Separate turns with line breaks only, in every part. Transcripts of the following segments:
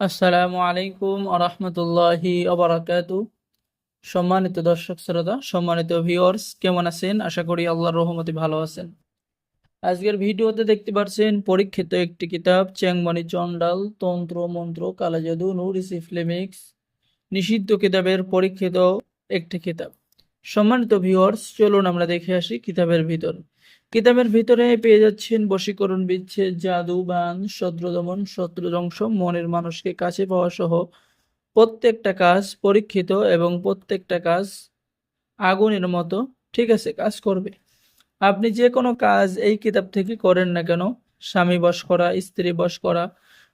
আসসালামু আলাইকুম আরহামতুল্লাহি আবরাকাতু। সম্মানিত দর্শক শ্রোতা, সম্মানিত ভিউয়ার্স, কেমন আছেন? আশা করি আল্লাহর রহমতে ভালো আছেন। আজকের ভিডিওতে দেখতে পাচ্ছেন পরীক্ষিত একটি কিতাব, চ্যাংমানি চন্ডাল, তন্ত্র মন্ত্র কালাজাদু নুরিসি ফ্লেমিক্স, নিষিদ্ধ কিতাবের পরীক্ষিত একটি কিতাব। সম্মানিত ভিউয়ার্স, চলুন আমরা দেখে আসি কিতাবের ভিতরে পেয়ে যাচ্ছেন বশীকরণ, বিচ্ছেদ, জাদু, বান, শত্রুদমন, শত্রুধ্বংস, মনের মানুষকে কাছে পাওয়া সহ প্রত্যেকটা কাজ পরীক্ষিত এবং প্রত্যেকটা কাজ আগুনের মতো, ঠিক আছে, কাজ করবে। আপনি যে কোনো কাজ এই কিতাব থেকে করেন না কেন, স্বামী বশ করা, স্ত্রী বশ করা,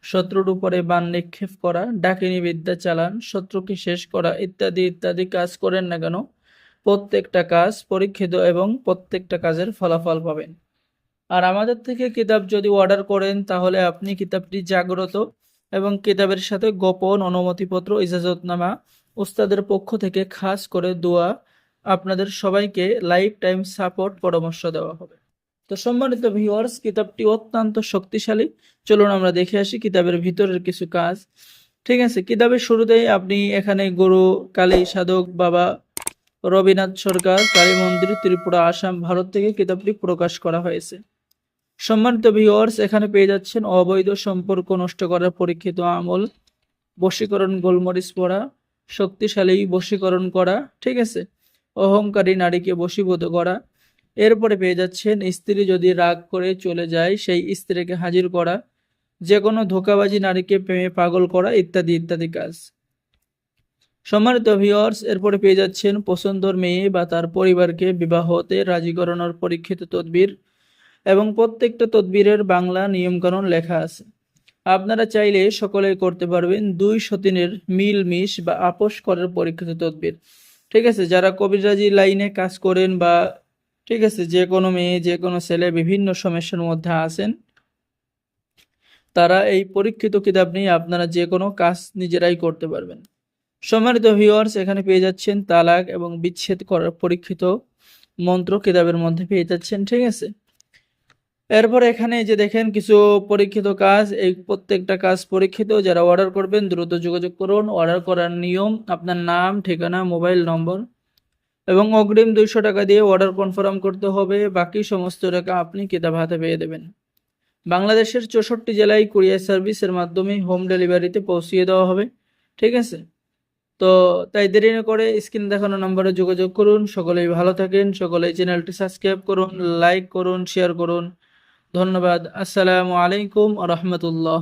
শত্রুর উপরে বান নিক্ষেপ করা, ডাকিনী বিদ্যা চালান, শত্রুকে শেষ করা, ইত্যাদি ইত্যাদি কাজ করেন না কেন, প্রত্যেকটা কাজ পরীক্ষিত এবং প্রত্যেকটা কাজের ফলাফল পাবেন। আর আমাদের থেকে কিতাব যদি অর্ডার করেন তাহলে আপনি কিতাবটি জাগ্রত এবং কিতাবের সাথে গোপন অনুমতিপত্র, ইজাজতনামা, উস্তাদের পক্ষ থেকে খাস করে দোয়া, আপনাদের সবাইকে লাইফ টাইম সাপোর্ট পরামর্শ দেওয়া হবে। তো সম্মানিত ভিউয়ার্স, কিতাবটি অত্যন্ত শক্তিশালী। চলুন আমরা দেখে আসি কিতাবের ভিতরের কিছু কাজ। ঠিক আছে, কিতাবের শুরুতেই আপনি এখানে গুরু কালী সাধক বাবা রবিনাথ সরকার, কালী মন্দির, ত্রিপুরা, আসাম, ভারত থেকে কিতাবটি প্রকাশ করা হয়েছে। সম্মানিত ভিউয়ার্স, এখানে পেয়ে যাচ্ছেন অবৈধ সম্পর্ক নষ্ট করার পরীক্ষিত আমল, বশীকরণ, গোলমরিচ পড়া, শক্তিশালী বশীকরণ করা, ঠিক আছে, অহংকারী নারীকে বশীভূত করা। এরপরে পেয়ে যাচ্ছেন স্ত্রী যদি রাগ করে চলে যায় সেই স্ত্রীকে হাজির করা, যে কোনো ধোঁকাবাজি নারীকে প্রেমে পাগল করা, ইত্যাদি ইত্যাদি কাজ। সম্মানিত ভিউয়ার্স, এরপরে পেয়ে যাচ্ছেন পছন্দর মেয়ে বা তার পরিবারকে বিবাহতে রাজি করানোর পরীক্ষিত তদবির এবং প্রত্যেকটা তদবিরের বাংলা নিয়মকানুন লেখা আছে। আপনারা চাইলে সকলেই করতে পারবেন। দুই সতীনের মিল মিশ বা আপোষ করার পরীক্ষিত তদবির, ঠিক আছে। যারা কবিরাজি লাইনে কাজ করেন বা, ঠিক আছে, যে কোনো মেয়ে যে কোনো ছেলে বিভিন্ন সমস্যার মধ্যে আছেন, তারা এই পরীক্ষিত কিতাব নিয়ে আপনারা যে কোনো কাজ নিজেরাই করতে পারবেন। সম্মানিত ভিউয়ার্স, এখানে পেয়ে যাচ্ছেন তালাক এবং বিচ্ছেদ করার পরীক্ষিত মন্ত্র কিতাবের মধ্যে পেয়ে যাচ্ছেন, ঠিক আছে। এরপর এখানে যে দেখেন কিছু পরীক্ষিত কাজ, এই প্রত্যেকটা কাজ পরীক্ষিত। যারা অর্ডার করবেন দ্রুত যোগাযোগ করুন। অর্ডার করার নিয়ম: আপনার নাম, ঠিকানা, মোবাইল নম্বর এবং অগ্রিম 200 টাকা দিয়ে অর্ডার কনফার্ম করতে হবে। বাকি সমস্ত টাকা আপনি কিতাব হাতে পেয়ে দেবেন। বাংলাদেশের 64 জেলায় কুরিয়ার সার্ভিসের মাধ্যমে হোম ডেলিভারিতে পৌঁছিয়ে দেওয়া হবে, ঠিক আছে। তো তাই দেরি না করে স্ক্রিন দেখানো নম্বরে যোগাযোগ করুন। সকলেই ভালো থাকেন, সকলেই চ্যানেলটি সাবস্ক্রাইব করুন, লাইক করুন, শেয়ার করুন। ধন্যবাদ। আসসালামু আলাইকুম আ রহমতুল্লাহ।